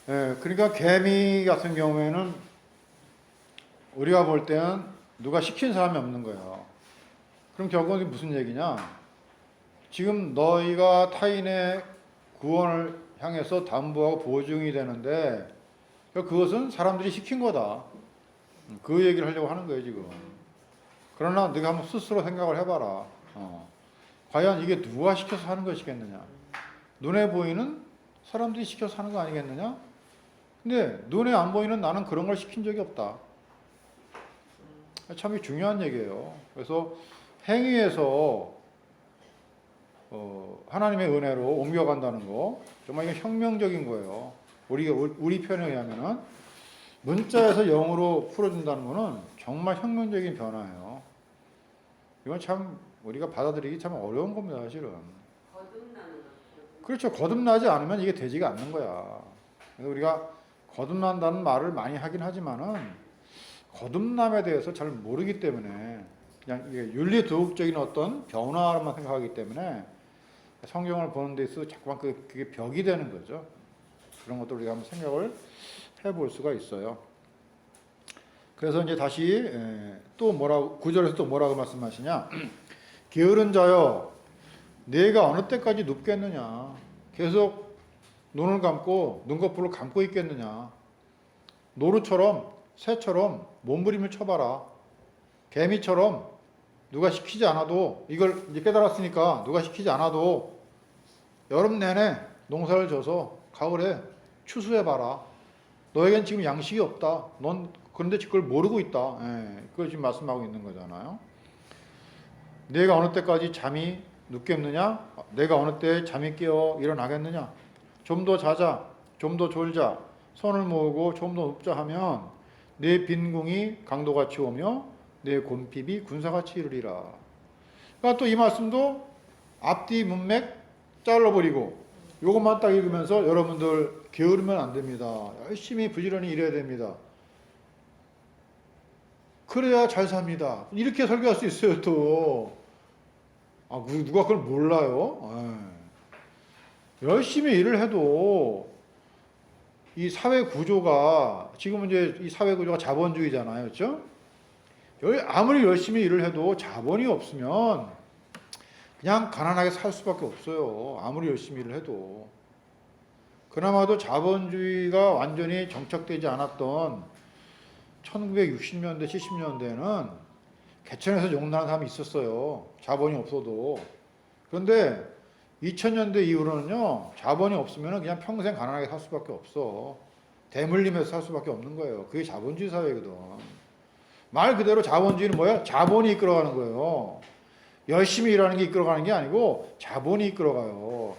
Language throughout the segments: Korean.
예, 그러니까 개미 같은 경우에는 우리가 볼 때는 누가 시킨 사람이 없는 거예요. 그럼 결국은 무슨 얘기냐? 지금 너희가 타인의 구원을 향해서 담보하고 보증이 되는데 그것은 사람들이 시킨 거다. 그 얘기를 하려고 하는 거예요, 지금. 그러나 네가 한번 스스로 생각을 해봐라. 과연 이게 누가 시켜서 하는 것이겠느냐? 눈에 보이는 사람들이 시켜서 하는 거 아니겠느냐? 근데 눈에 안 보이는 나는 그런 걸 시킨 적이 없다. 참 중요한 얘기예요. 그래서 행위에서 하나님의 은혜로 옮겨간다는 거 정말 이게 혁명적인 거예요. 우리 표현에 의하면은 문자에서 영어로 풀어준다는 거는 정말 혁명적인 변화예요. 이건 참 우리가 받아들이기 참 어려운 겁니다, 사실은. 거듭나는 거. 그렇죠. 거듭나지 않으면 이게 되지가 않는 거야. 그래서 우리가 거듭난다는 말을 많이 하긴 하지만은 거듭남에 대해서 잘 모르기 때문에 그냥 이게 윤리도덕적인 어떤 변화로만 생각하기 때문에 성경을 보는 데 있어서 자꾸만 그게 벽이 되는 거죠. 그런 것도 우리가 한번 생각을 해볼 수가 있어요. 그래서 이제 다시 또 뭐라고 9절에서 또 뭐라고 말씀하시냐? 게으른 자여, 내가 어느 때까지 눕겠느냐? 계속 눈을 감고 눈꺼풀을 감고 있겠느냐? 노루처럼 새처럼 몸부림을 쳐봐라. 개미처럼 누가 시키지 않아도 이걸 이제 깨달았으니까 누가 시키지 않아도 여름 내내 농사를 져서 가을에 추수해봐라. 너에겐 지금 양식이 없다. 넌 그런데 그걸 모르고 있다. 그걸 지금 말씀하고 있는 거잖아요. 내가 어느 때까지 잠이 눕겠느냐? 내가 어느 때 잠이 깨어 일어나겠느냐? 좀 더 자자, 좀 더 졸자, 손을 모으고 좀 더 눕자 하면 내 빈궁이 강도같이 오며 내 곤핍이 군사같이 이르리라. 그러니까 또 이 말씀도 앞뒤 문맥 잘라버리고 요것만 딱 읽으면서 여러분들 게으르면 안 됩니다. 열심히 부지런히 일해야 됩니다. 그래야 잘 삽니다. 이렇게 설교할 수 있어요, 또. 누가 그걸 몰라요? 열심히 일을 해도 이 사회 구조가, 지금은 이제 이 사회 구조가 자본주의잖아요. 그렇죠? 아무리 열심히 일을 해도 자본이 없으면 그냥 가난하게 살 수밖에 없어요. 아무리 열심히 일을 해도. 그나마도 자본주의가 완전히 정착되지 않았던 1960년대, 70년대에는 개천에서 용나는 사람이 있었어요. 자본이 없어도. 그런데 2000년대 이후로는요, 자본이 없으면 그냥 평생 가난하게 살 수밖에 없어. 대물림에서 살 수밖에 없는 거예요. 그게 자본주의 사회거든. 말 그대로 자본주의는 뭐야? 자본이 이끌어가는 거예요. 열심히 일하는 게 이끌어가는 게 아니고 자본이 이끌어가요.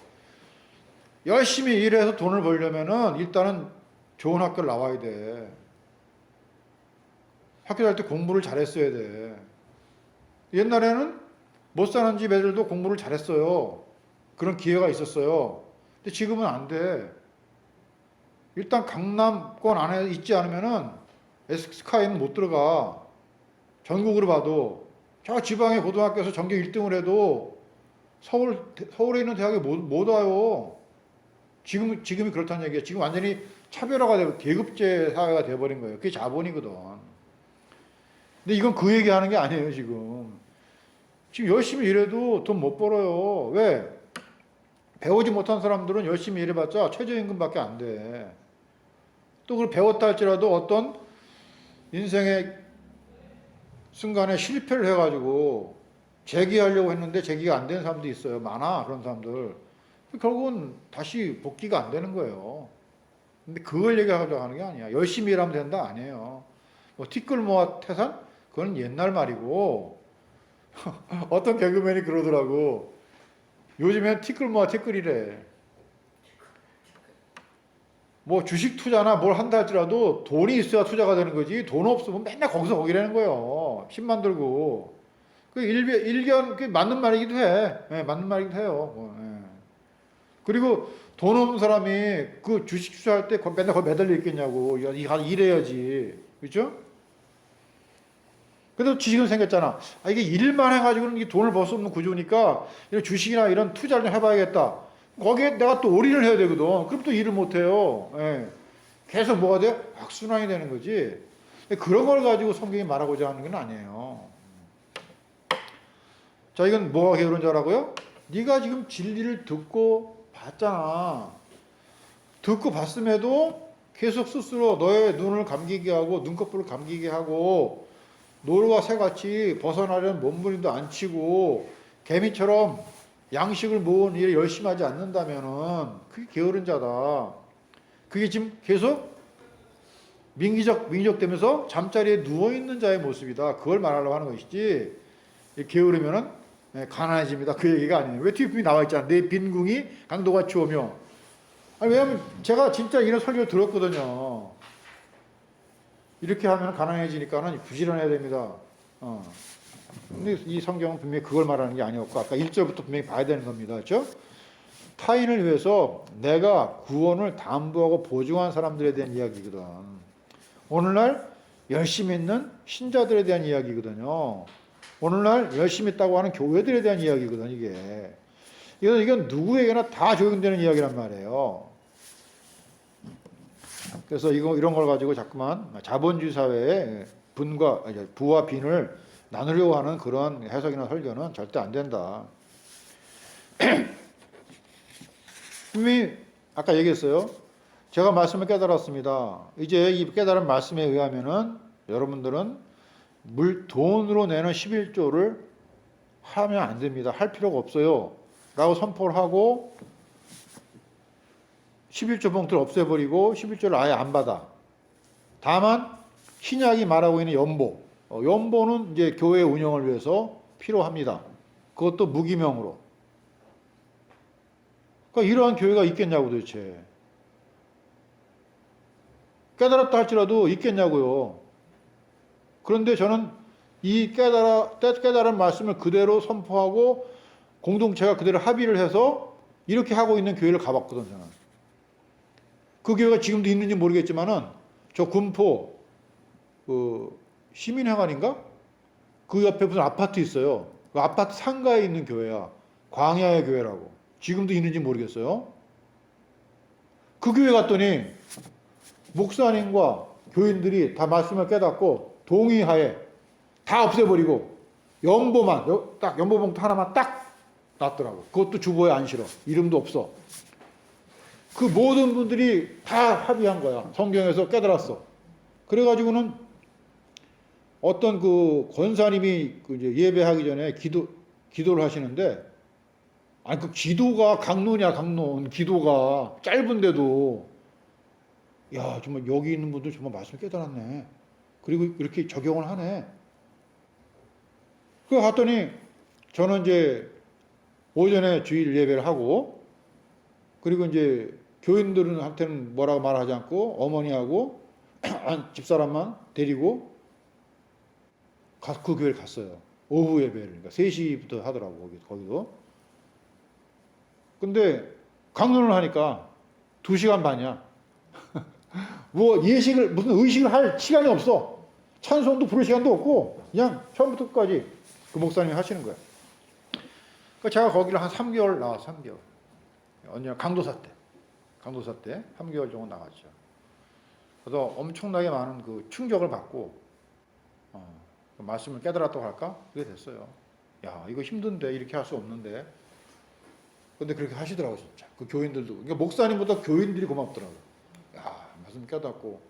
열심히 일해서 돈을 벌려면은 일단은 좋은 학교를 나와야 돼. 학교 다닐 때 공부를 잘했어야 돼. 옛날에는 못 사는 집 애들도 공부를 잘했어요. 그런 기회가 있었어요. 근데 지금은 안 돼. 일단 강남권 안에 있지 않으면은 스카이는 못 들어가. 전국으로 봐도 저 지방의 고등학교에서 전교 1등을 해도 서울에 있는 대학에 못 와요. 지금이 그렇다는 얘기예요. 지금 완전히 차별화가 되고 계급제 사회가 돼버린 거예요. 그게 자본이거든. 근데 이건 그 얘기하는 게 아니에요, 지금. 지금 열심히 일해도 돈 못 벌어요. 왜? 배우지 못한 사람들은 열심히 일해봤자 최저임금밖에 안 돼. 또 그걸 배웠다 할지라도 어떤 인생의 순간에 실패를 해가지고 재기하려고 했는데 재기가 안 되는 사람도 있어요. 많아, 그런 사람들. 결국은 다시 복귀가 안 되는 거예요. 근데 그걸 얘기하려고 하는 게 아니야. 열심히 일하면 된다? 아니에요. 뭐 티끌모아 태산? 그건 옛날 말이고 어떤 개그맨이 그러더라고. 요즘엔 티끌모아 티끌이래. 뭐 주식 투자나 뭘 한다 할지라도 돈이 있어야 투자가 되는 거지. 돈 없으면 맨날 거기서 거기라는 거예요. 힘만 들고. 그 일견 그 맞는 말이기도 해. 맞는 말이기도 해요. 그리고 돈 없는 사람이 그 주식 투자할 때 맨날 거기 매달려 있겠냐고. 일해야지. 그렇죠? 그래도 지식은 생겼잖아. 이게 일만 해가지고는 돈을 벌 수 없는 구조니까 이런 주식이나 이런 투자를 좀 해봐야겠다. 거기에 내가 또 올인을 해야 되거든. 그럼 또 일을 못 해요. 계속 뭐가 돼요? 악순환이 되는 거지. 그런 걸 가지고 성경이 말하고자 하는 건 아니에요. 자, 이건 뭐가 게으른 자라고요? 네가 지금 진리를 듣고 봤잖아. 듣고 봤음에도 계속 스스로 너의 눈을 감기게 하고 눈꺼풀을 감기게 하고 노루와 새같이 벗어나려는 몸부림도 안 치고 개미처럼 양식을 모은 일을 열심히 하지 않는다면은 그게 게으른 자다. 그게 지금 계속 민기적되면서 잠자리에 누워있는 자의 모습이다. 그걸 말하려고 하는 것이지, 게으르면은 가난해집니다. 그 얘기가 아니에요. 왜 뒤에 나와 있잖아. 내 빈궁이 강도가 추우며. 아니, 왜냐면 제가 진짜 이런 설교를 들었거든요. 이렇게 하면 가난해지니까는 부지런해야 됩니다. 근데 이 성경은 분명히 그걸 말하는 게 아니었고, 아까 1절부터 분명히 봐야 되는 겁니다. 그렇죠? 타인을 위해서 내가 구원을 담보하고 보증한 사람들에 대한 이야기거든. 오늘날 열심히 있는 신자들에 대한 이야기거든요. 오늘날 열심히 있다고 하는 교회들에 대한 이야기거든, 이게. 이건 누구에게나 다 적용되는 이야기란 말이에요. 그래서 이런 걸 가지고 자꾸만 자본주의 사회에 부와 빈을 나누려고 하는 그런 해석이나 설교는 절대 안 된다. 분명히 아까 얘기했어요. 제가 말씀을 깨달았습니다. 이제 이 깨달은 말씀에 의하면은 여러분들은 돈으로 내는 11조를 하면 안 됩니다. 할 필요가 없어요. 라고 선포를 하고 11조 봉투를 없애버리고 11조를 아예 안 받아. 다만 신약이 말하고 있는 연보는 이제 교회 운영을 위해서 필요합니다. 그것도 무기명으로. 그러니까 이러한 교회가 있겠냐고 도대체. 깨달았다 할지라도 있겠냐고요. 그런데 저는 이 깨달은 말씀을 그대로 선포하고 공동체가 그대로 합의를 해서 이렇게 하고 있는 교회를 가봤거든, 저는. 그 교회가 지금도 있는지 모르겠지만은 저 군포 시민회관인가? 그 옆에 무슨 아파트 있어요. 그 아파트 상가에 있는 교회야. 광야의 교회라고. 지금도 있는지 모르겠어요. 그 교회 갔더니 목사님과 교인들이 다 말씀을 깨닫고 동의하에 다 없애버리고 딱 연보봉투 하나만 딱 놨더라고. 그것도 주보에 안 실어. 이름도 없어. 그 모든 분들이 다 합의한 거야. 성경에서 깨달았어. 그래가지고는 어떤 그 권사님이 이제 예배하기 전에 기도를 하시는데, 아니 그 기도가 강론 기도가 짧은데도 야 정말 여기 있는 분들 정말 말씀 깨달았네. 그리고 이렇게 적용을 하네. 그래 갔더니 저는 이제 오전에 주일 예배를 하고, 그리고 이제 교인들한테는 뭐라고 말하지 않고 어머니하고 집사람만 데리고 그 교회를 갔어요. 오후 예배를. 그러니까 3시부터 하더라고, 거기도. 근데 강론을 하니까 2시간 반이야. 무슨 의식을 할 시간이 없어. 찬송도 부를 시간도 없고, 그냥 처음부터 끝까지 그 목사님이 하시는 거야. 그러니까 제가 거기를 한 3개월 나왔어, 3개월. 언제나 강도사 때 3개월 정도 나갔죠. 그래서 엄청나게 많은 그 충격을 받고, 그 말씀을 깨달았다고 할까? 그게 됐어요. 야, 이거 힘든데, 이렇게 할 수 없는데. 근데 그렇게 하시더라고, 진짜. 그 교인들도. 그러니까 목사님보다 교인들이 고맙더라고. 야, 말씀 깨닫고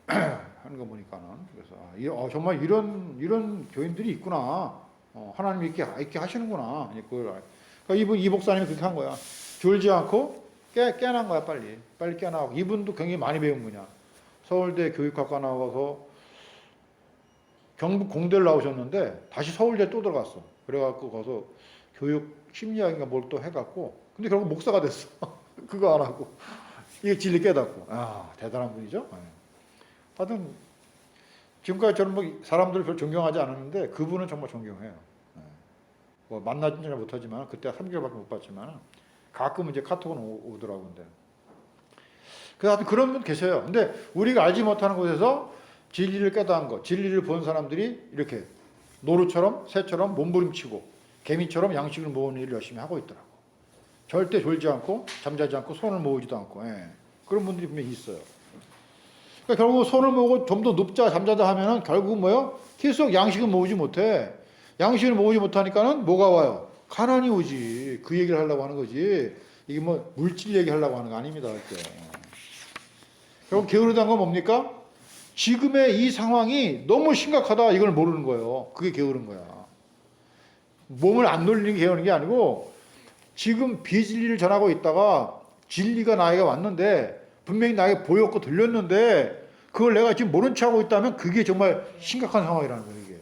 하는 거 보니까는. 그래서 정말 이런 교인들이 있구나. 하나님이 이렇게 하시는구나. 그러니까 이 목사님이 그렇게 한 거야. 졸지 않고 깨난 거야, 빨리 깨나고. 이분도 굉장히 많이 배운 분이야. 서울대 교육학과 나와서 경북 공대를 나오셨는데 다시 서울대 또 들어갔어. 그래갖고 거기서 교육 심리학인가 뭘 또 해갖고, 근데 결국 목사가 됐어. 그거 안 하고 이게 진리 깨닫고. 대단한 분이죠. 하여튼 지금까지 저는 뭐 사람들을 별로 존경하지 않았는데 그분은 정말 존경해요. 뭐 만나지는 못하지만, 그때 3개월밖에 못 봤지만 가끔 이제 카톡은 오더라고. 근데 그래서 하여튼 그런 분 계셔요. 근데 우리가 알지 못하는 곳에서 진리를 깨달은 것, 진리를 본 사람들이 이렇게 노루처럼 새처럼 몸부림치고 개미처럼 양식을 모으는 일을 열심히 하고 있더라고. 절대 졸지 않고 잠자지 않고 손을 모으지도 않고. 그런 분들이 분명히 있어요. 그러니까 결국 손을 모으고 좀 더 눕자 잠자자 하면은 결국은 뭐요? 계속 양식을 모으지 못해. 양식을 모으지 못하니까는 뭐가 와요? 가난이 오지. 그 얘기를 하려고 하는 거지. 이게 뭐 물질 얘기하려고 하는 거 아닙니다. 이렇게. 결국 게으르다는 건 뭡니까? 지금의 이 상황이 너무 심각하다 이걸 모르는 거예요. 그게 게으른 거야. 몸을 안 놀리는 게 게으른 게 아니고 지금 비진리를 전하고 있다가 진리가 나에게 왔는데 분명히 나에게 보였고 들렸는데 그걸 내가 지금 모른 체 하고 있다면 그게 정말 심각한 상황이라는 거예요. 이게.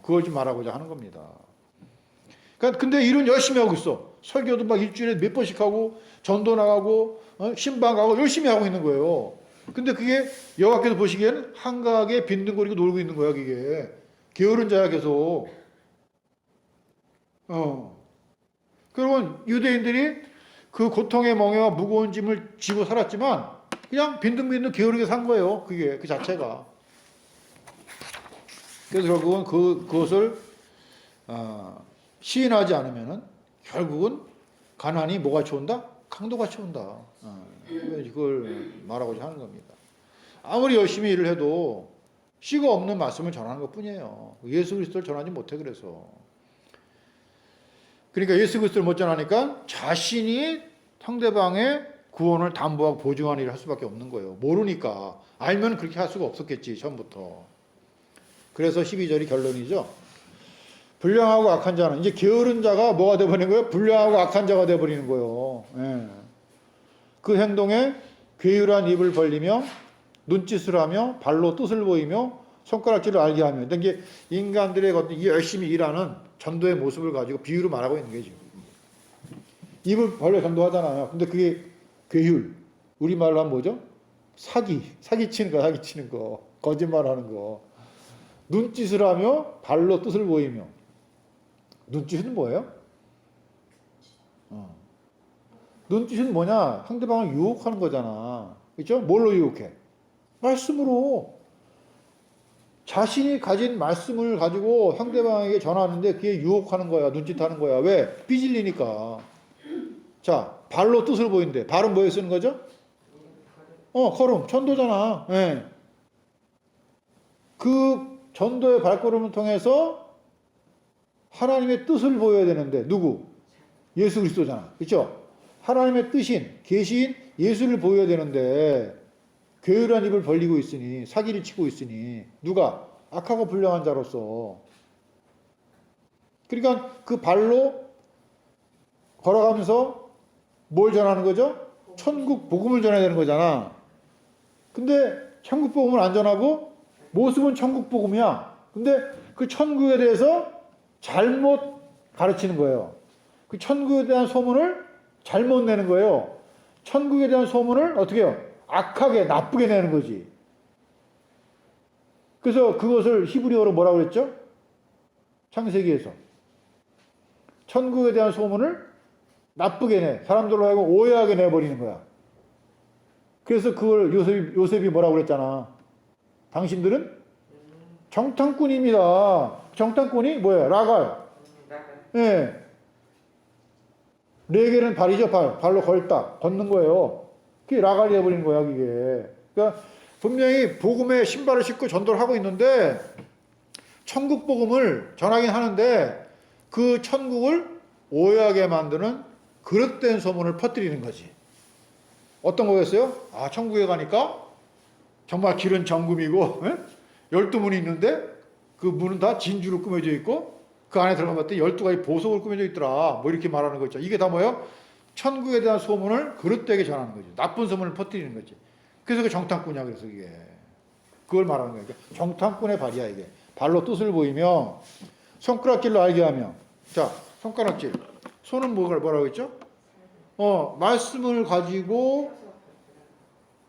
그걸 좀 말하고자 하는 겁니다. 그러니까 근데 일은 열심히 하고 있어. 설교도 막 일주일에 몇 번씩 하고 전도 나가고 신방 가고 열심히 하고 있는 거예요. 근데 그게 여호와께서 보시기에는 한가하게 빈둥거리고 놀고 있는 거야. 그게 게으른 자야 계속. 그러면 유대인들이 그 고통의 멍에와 무거운 짐을 지고 살았지만 그냥 빈둥빈둥 게으르게 산 거예요. 그게 그 자체가. 그래서 결국은 그것을 시인하지 않으면은 결국은 가난이 뭐가 쳐온다? 강도가 쳐온다. 이걸 말하고자 하는 겁니다. 아무리 열심히 일을 해도 씨가 없는 말씀을 전하는 것뿐이에요. 예수 그리스도를 전하지 못해 그래서. 그러니까 예수 그리스도를 못 전하니까 자신이 상대방의 구원을 담보하고 보증하는 일을 할 수밖에 없는 거예요. 모르니까. 알면 그렇게 할 수가 없었겠지 처음부터. 그래서 12절이 결론이죠. 불량하고 악한 자는 이제 게으른 자가 뭐가 되어버리는 거예요? 불량하고 악한 자가 되어버리는 거예요. 예. 그 행동에 괴유란 입을 벌리며 눈짓을 하며 발로 뜻을 보이며 손가락질을 알게 하며 이게 인간들의 어떤 열심히 일하는 전도의 모습을 가지고 비유로 말하고 있는 게 지금. 입을 벌려 전도하잖아요. 근데 그게 괴율. 우리말로 하면 뭐죠? 사기치는 거, 거짓말하는 거. 눈짓을 하며 발로 뜻을 보이며. 눈짓은 뭐예요? 눈짓은 뭐냐? 상대방을 유혹하는 거잖아. 그렇죠? 뭘로 유혹해? 말씀으로. 자신이 가진 말씀을 가지고 상대방에게 전하는데 그게 유혹하는 거야. 눈짓하는 거야. 왜? 삐질리니까. 자, 발로 뜻을 보이는데 발은 뭐에 쓰는 거죠? 걸음. 전도잖아. 예. 그 전도의 발걸음을 통해서 하나님의 뜻을 보여야 되는데 누구? 예수 그리스도잖아. 그렇죠? 하나님의 뜻인 계시인 예수를 보여야 되는데 괴유란 입을 벌리고 있으니 사기를 치고 있으니 누가? 악하고 불량한 자로서. 그러니까 그 발로 걸어가면서 뭘 전하는 거죠? 천국 복음을 전해야 되는 거잖아. 근데 천국 복음을 안 전하고 모습은 천국 복음이야. 근데 그 천국에 대해서 잘못 가르치는 거예요. 그 천국에 대한 소문을 잘못 내는 거예요. 천국에 대한 소문을 어떻게 해요? 악하게 나쁘게 내는 거지. 그래서 그것을 히브리어로 뭐라고 그랬죠? 창세기에서 천국에 대한 소문을 나쁘게 내. 사람들로 하여금 오해하게 내버리는 거야. 그래서 그걸 요셉이 뭐라고 그랬잖아. 당신들은 정탐꾼입니다. 정탐꾼이 뭐예요? 라갈. 예. 레겔은 발이죠, 발로 걷는 거예요. 그게 라갈이 해버리는 거야, 그게. 그러니까 분명히 복음에 신발을 신고 전도를 하고 있는데 천국 복음을 전하긴 하는데 그 천국을 오해하게 만드는 그릇된 소문을 퍼뜨리는 거지. 어떤 거겠어요? 천국에 가니까 정말 길은 정금이고 12문이 있는데 그 문은 다 진주로 꾸며져 있고 그 안에 들어가면 12가지 보석으로 꾸며져 있더라. 뭐 이렇게 말하는 거 있죠. 이게 다 뭐예요? 천국에 대한 소문을 그릇되게 전하는 거죠. 나쁜 소문을 퍼뜨리는 거지. 그래서 그 정탐꾼이야. 그래서 이게 그걸 말하는 거예요. 정탐꾼의 발이야 이게. 발로 뜻을 보이며 손가락질로 알게 하며. 자, 손가락질. 손은 뭐라고 했죠? 말씀을 가지고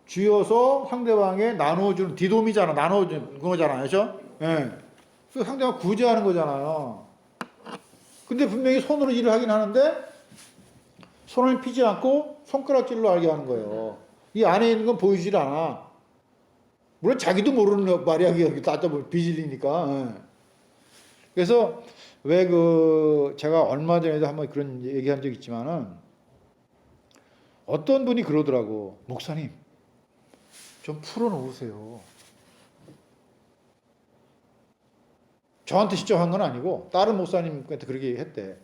쥐어서 상대방에 나눠주는 디돔이잖아. 나눠주는 거잖아요. 그렇죠? 예. 그래서 상대방 구제하는 거잖아요. 근데 분명히 손으로 일을 하긴 하는데 손을 피지 않고 손가락질로 알게 하는 거예요. 이 안에 있는 건 보이질 않아. 물론 자기도 모르는 말이야. 이게 따져보면 비질리니까. 예. 그래서 제가 얼마 전에도 한번 그런 얘기한 적 있지만은 어떤 분이 그러더라고. 목사님, 좀 풀어놓으세요. 저한테 직접 한 건 아니고 다른 목사님한테 그렇게 했대.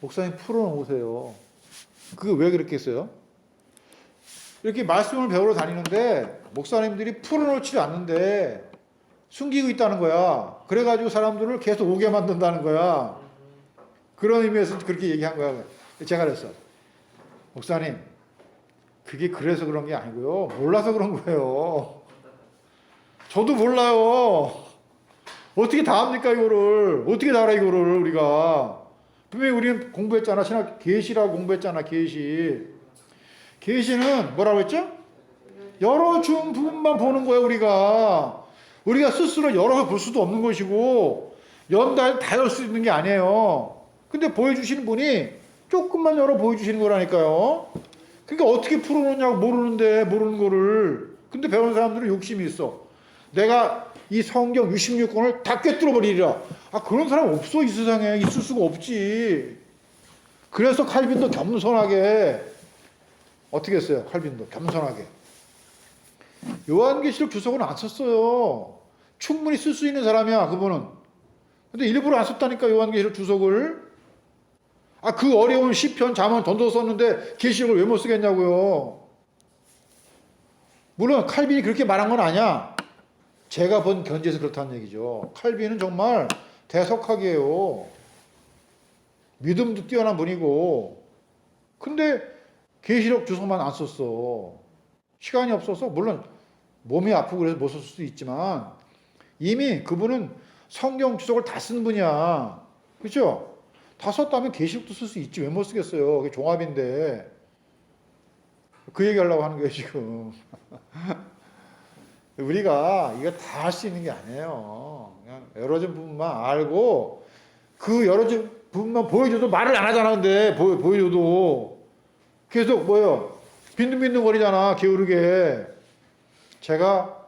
목사님 풀어놓으세요. 그게 왜 그렇게 했어요? 이렇게 말씀을 배우러 다니는데 목사님들이 풀어놓지 않는데 숨기고 있다는 거야. 그래가지고 사람들을 계속 오게 만든다는 거야. 그런 의미에서 그렇게 얘기한 거야. 제가 그랬어. 목사님, 그게 그래서 그런 게 아니고요. 몰라서 그런 거예요. 저도 몰라요. 어떻게 다 합니까, 이거를? 어떻게 다 알아, 이거를, 우리가? 분명히 우리는 공부했잖아. 신학, 계시라고 공부했잖아, 계시. 계시는 뭐라고 했죠? 여러 중 부분만 보는 거예요, 우리가. 우리가 스스로 여러 개 볼 수도 없는 것이고, 연달 다 열 수 있는 게 아니에요. 근데 보여주시는 분이 조금만 열어 보여주시는 거라니까요. 그러니까 어떻게 풀어놓냐고 모르는데, 모르는 거를. 근데 배우는 사람들은 욕심이 있어. 내가 이 성경 66권을 다 꿰뚫어 버리리라. 아, 그런 사람 없어, 이 세상에. 있을 수가 없지. 그래서 칼빈도 겸손하게, 어떻게 했어요? 칼빈도 겸손하게. 요한계시록 주석은 안 썼어요. 충분히 쓸 수 있는 사람이야, 그분은. 근데 일부러 안 썼다니까, 요한계시록 주석을. 아, 그 어려운 시편, 잠언 던져 썼는데 계시록을 왜 못 쓰겠냐고요. 물론 칼빈이 그렇게 말한 건 아니야. 제가 본 견지에서 그렇다는 얘기죠. 칼빈은 정말 대석학이에요. 믿음도 뛰어난 분이고. 근데 계시록 주석만 안 썼어. 시간이 없어서, 물론 몸이 아프고 그래서 못 썼을 수도 있지만 이미 그분은 성경 주석을 다 쓴 분이야. 그렇죠? 다 썼다면 계시록도 쓸 수 있지. 왜 못 쓰겠어요? 그게 종합인데. 그 얘기 하려고 하는 거예요, 지금. 우리가 이거 다 할 수 있는 게 아니에요. 그냥 열어진 부분만 알고 그 열어진 부분만 보여줘도 말을 안 하잖아. 근데 보여줘도 계속 뭐예요? 빈둥빈둥거리잖아. 게으르게. 제가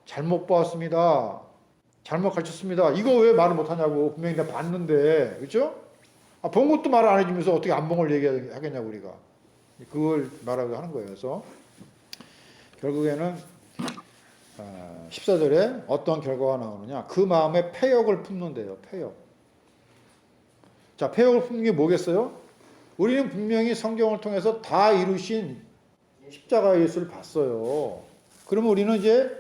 잘못 보았습니다. 잘못 가르쳤습니다. 이거 왜 말을 못하냐고. 분명히 내가 봤는데. 그렇죠? 아, 본 것도 말을 안 해주면서 어떻게 안 본 걸 얘기하겠냐고 우리가. 그걸 말하고 하는 거예요. 그래서 결국에는 14절에 어떤 결과가 나오느냐. 그 마음에 패역을 품는데요. 패역. 자, 패역을 품는 게 뭐겠어요? 우리는 분명히 성경을 통해서 다 이루신 십자가 예수를 봤어요. 그러면 우리는 이제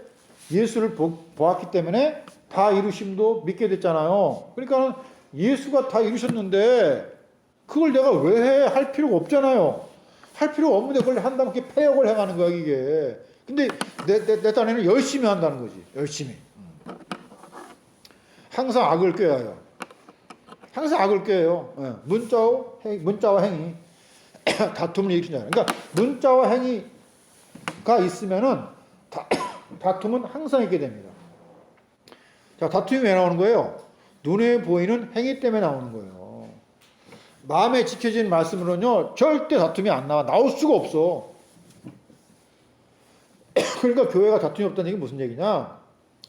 예수를 보았기 때문에 다 이루심도 믿게 됐잖아요. 그러니까 예수가 다 이루셨는데 그걸 내가 왜 해? 할 필요가 없잖아요. 할 필요 없는데 그걸 한다면 이렇게 패역을 해가는 거야, 이게. 근데 내 딴에는 열심히 한다는 거지. 열심히. 항상 악을 꾀야 해요. 항상 악을 꾀요. 예. 문자와 행위. 다툼을 일으키잖아요. 그러니까 문자와 행위가 있으면은 다툼은 항상 있게 됩니다. 자, 다툼이 왜 나오는 거예요? 눈에 보이는 행위 때문에 나오는 거예요. 마음에 지켜진 말씀으로는요, 절대 다툼이 안 나와. 나올 수가 없어. 그러니까 교회가 다툼이 없다는 얘기 무슨 얘기냐?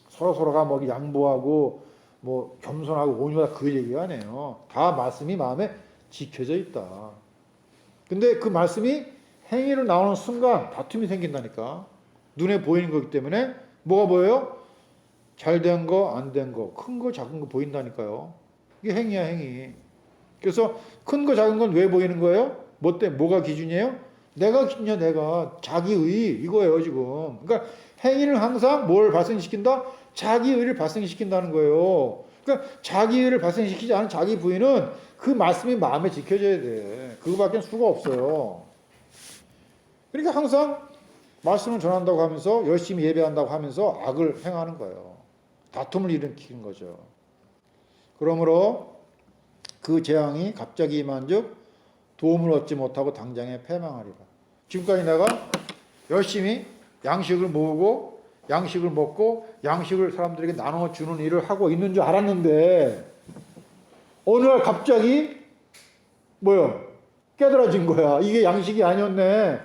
서로가 뭐 양보하고 뭐 겸손하고 온유하다 그 얘기가 아니에요. 다 말씀이 마음에 지켜져 있다. 근데 그 말씀이 행위로 나오는 순간 다툼이 생긴다니까. 눈에 보이는 거기 때문에 뭐가 보여요? 잘된 거, 안 된 거, 큰 거, 작은 거 보인다니까요. 이게 행위야, 행위. 그래서 큰 거, 작은 건 왜 보이는 거예요? 뭐가 기준이에요? 내가 기준이야, 내가. 자기의, 이거예요, 지금. 그러니까 행위는 항상 뭘 발생시킨다? 자기의를 발생시킨다는 거예요. 그러니까 자기의를 발생시키지 않은 자기 부인은 그 말씀이 마음에 지켜져야 돼. 그거밖에 수가 없어요. 그러니까 항상 말씀을 전한다고 하면서 열심히 예배한다고 하면서 악을 행하는 거예요. 다툼을 일으키는 거죠. 그러므로 그 재앙이 갑자기 임한 즉 도움을 얻지 못하고 당장에 패망하리라. 지금까지 내가 열심히 양식을 모으고 양식을 먹고 양식을 사람들에게 나눠주는 일을 하고 있는 줄 알았는데 어느 날 갑자기 뭐요? 깨달아진 거야. 이게 양식이 아니었네.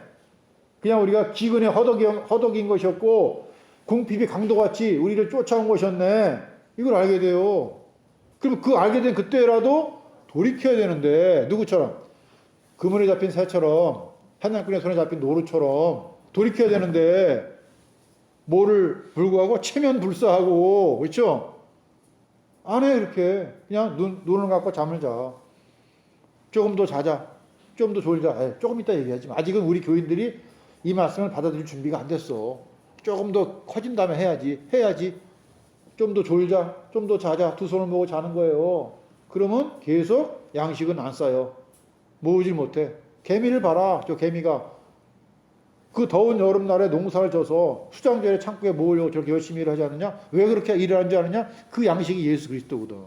그냥 우리가 기근에 허덕인 것이었고 궁핍이 강도같이 우리를 쫓아온 것이었네. 이걸 알게 돼요. 그럼 그 알게 된 그때라도 돌이켜야 되는데 누구처럼? 그물에 잡힌 새처럼 한양꾼의 손에 잡힌 노루처럼 돌이켜야 되는데 뭐를 불구하고 체면 불사하고 그렇죠? 안 해 이렇게 그냥 눈을 감고 잠을 자. 조금 더 자자. 좀 더 졸자. 조금 이따 얘기하지. 아직은 우리 교인들이 이 말씀을 받아들일 준비가 안 됐어. 조금 더 커진 다음에 해야지. 좀 더 졸자. 좀 더 자자. 두 손을 모으고 자는 거예요. 그러면 계속 양식은 안 쌓여. 모으질 못해. 개미를 봐라. 저 개미가 그 더운 여름날에 농사를 져서 수장절에 창고에 모으려고 저렇게 열심히 일하지 않느냐? 왜 그렇게 일을 하는지 아느냐? 그 양식이 예수 그리스도거든.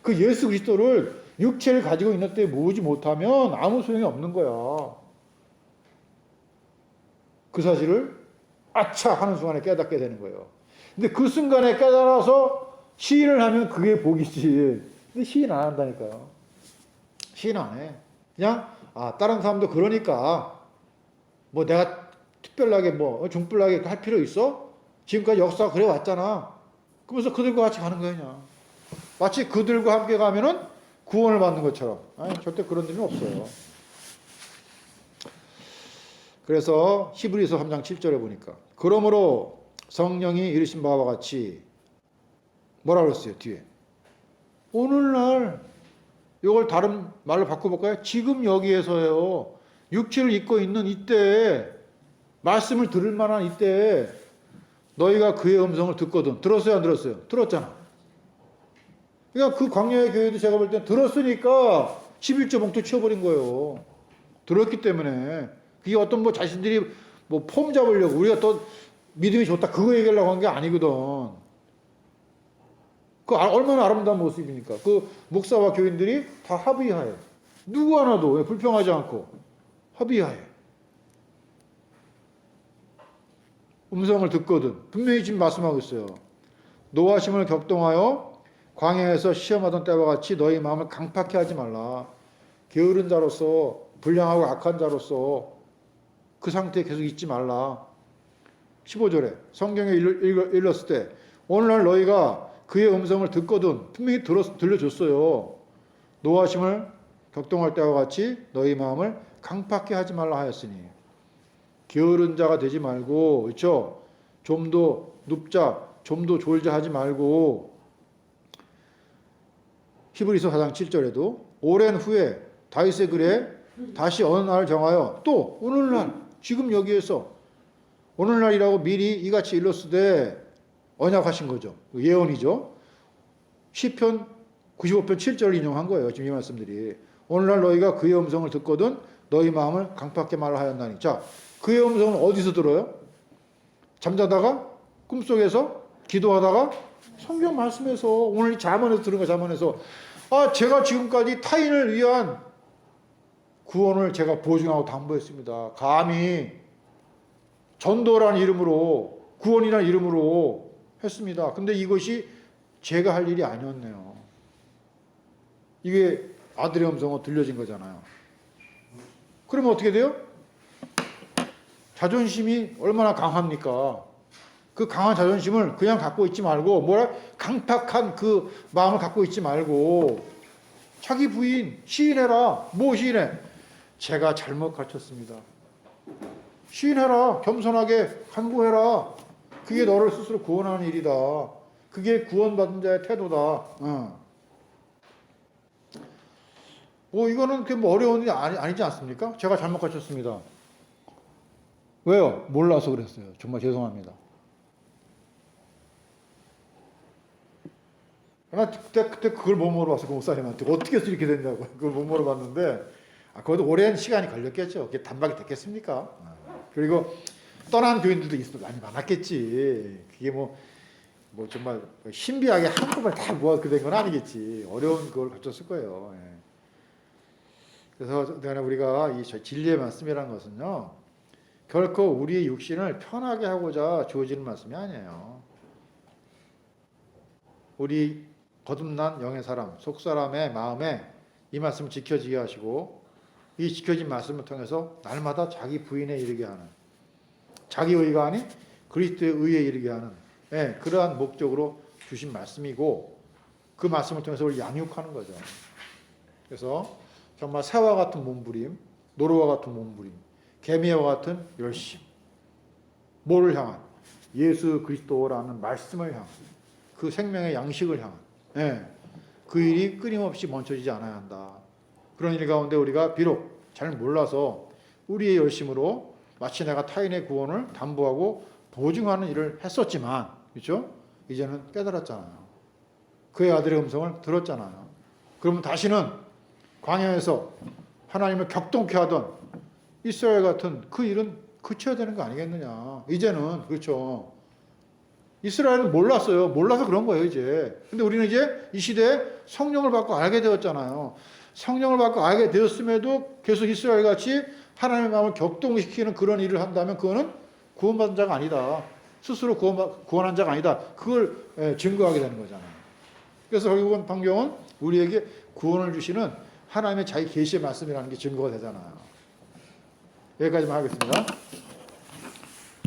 그 예수 그리스도를 육체를 가지고 있는 때 모으지 못하면 아무 소용이 없는 거야. 그 사실을 아차 하는 순간에 깨닫게 되는 거예요. 근데 그 순간에 깨달아서 시인을 하면 그게 복이지. 근데 시인 안 한다니까요. 시인 안 해. 그냥 다른 사람도 그러니까 뭐 내가 특별하게 뭐 중불나게 할 필요 있어? 지금까지 역사가 그래 왔잖아. 그러면서 그들과 같이 가는 거야 그냥. 마치 그들과 함께 가면은 구원을 받는 것처럼. 아니 절대 그런 일은 없어요. 그래서 히브리서 3장 7절에 보니까 그러므로 성령이 이르신 바와 같이 뭐라 그랬어요 뒤에 오늘날 이걸 다른 말로 바꿔볼까요? 지금 여기에서요 육체를 입고 있는 이때 말씀을 들을 만한 이때 너희가 그의 음성을 듣거든. 들었어요 안 들었어요? 들었잖아. 그러니까 그 광야의 교회도 제가 볼 때 들었으니까 11조 봉투 치워버린 거예요. 들었기 때문에 그게 어떤 뭐 자신들이 뭐 폼 잡으려고 우리가 또 믿음이 좋다 그거 얘기하려고 한 게 아니거든. 그 얼마나 아름다운 모습입니까? 그 목사와 교인들이 다 합의하에 누구 하나도 불평하지 않고 합의하에 음성을 듣거든. 분명히 지금 말씀하고 있어요. 노하심을 격동하여 광야에서 시험하던 때와 같이 너희 마음을 강팍해 하지 말라. 게으른 자로서 불량하고 악한 자로서 그 상태에 계속 있지 말라. 15절에 성경에 읽었을 때 오늘날 너희가 그의 음성을 듣거든. 분명히 들려줬어요. 노하심을 격동할 때와 같이 너희 마음을 강팍해 하지 말라 하였으니 게으른 자가 되지 말고 그렇죠? 좀 더 눕자 좀 더 졸자 하지 말고 히브리서 4장 7절에도 오랜 후에 다윗의 글에 다시 어느 날을 정하여 또 오늘날 지금 여기에서 오늘날이라고 미리 이같이 일렀으되 언약하신 거죠. 예언이죠. 시편 95편 7절을 인용한 거예요. 지금 이 말씀들이 오늘날 너희가 그의 음성을 듣거든 너희 마음을 강팍하게 말라 하였나니. 자, 그의 음성은 어디서 들어요? 잠자다가? 꿈속에서? 기도하다가? 성경 말씀에서 오늘 잠언에서 들은 거 잠언에서 제가 지금까지 타인을 위한 구원을 제가 보증하고 담보했습니다. 감히 전도라는 이름으로 구원이라는 이름으로 했습니다. 근데 이것이 제가 할 일이 아니었네요. 이게 아들의 음성은 들려진 거잖아요. 그러면 어떻게 돼요? 자존심이 얼마나 강합니까? 그 강한 자존심을 그냥 갖고 있지 말고 강팍한 그 마음을 갖고 있지 말고 자기 부인 시인해라. 뭐 시인해? 제가 잘못 가르쳤습니다. 시인해라. 겸손하게 간구해라. 그게 너를 스스로 구원하는 일이다. 그게 구원받은 자의 태도다. 뭐 이거는 뭐 어려운 일이 아니지 않습니까? 제가 잘못 가르쳤습니다. 왜요? 몰라서 그랬어요. 정말 죄송합니다. 나 그때 그걸 못 물어봤어. 그 목사님한테 어떻게 해서 이렇게 됐냐고 그걸 못 물어봤는데 그것도 오랜 시간이 걸렸겠죠. 그게 단박이 됐겠습니까? 그리고 떠난 교인들도 많이 많았겠지. 그게 뭐 정말 신비하게 한꺼번에 다 모아서 된 건 아니겠지. 어려운 그걸 거쳤을 거예요. 예. 그래서 우리가 이 진리의 말씀이라는 것은요, 결코 우리의 육신을 편하게 하고자 주어지는 말씀이 아니에요. 우리 거듭난 영의 사람, 속사람의 마음에 이 말씀을 지켜지게 하시고 이 지켜진 말씀을 통해서 날마다 자기 부인에 이르게 하는 자기 의가 아닌 그리스도의 의에 이르게 하는 그러한 목적으로 주신 말씀이고 그 말씀을 통해서 우리 양육하는 거죠. 그래서 정말 새와 같은 몸부림, 노루와 같은 몸부림 개미와 같은 열심. 뭐를 향한? 예수 그리스도라는 말씀을 향한. 그 생명의 양식을 향한. 예. 그 일이 끊임없이 멈춰지지 않아야 한다. 그런 일 가운데 우리가 비록 잘 몰라서 우리의 열심으로 마치 내가 타인의 구원을 담보하고 보증하는 일을 했었지만, 그렇죠? 이제는 깨달았잖아요. 그의 아들의 음성을 들었잖아요. 그러면 다시는 광야에서 하나님을 격동케 하던 이스라엘 같은 그 일은 그쳐야 되는 거 아니겠느냐. 이제는, 그렇죠. 이스라엘은 몰랐어요. 몰라서 그런 거예요, 이제. 근데 우리는 이제 이 시대에 성령을 받고 알게 되었잖아요. 성령을 받고 알게 되었음에도 계속 이스라엘 같이 하나님의 마음을 격동시키는 그런 일을 한다면 그거는 구원받은 자가 아니다. 스스로 구원한 자가 아니다. 그걸 증거하게 되는 거잖아요. 그래서 결국은 성경은 우리에게 구원을 주시는 하나님의 자기 계시의 말씀이라는 게 증거가 되잖아요. 여기까지만 하겠습니다.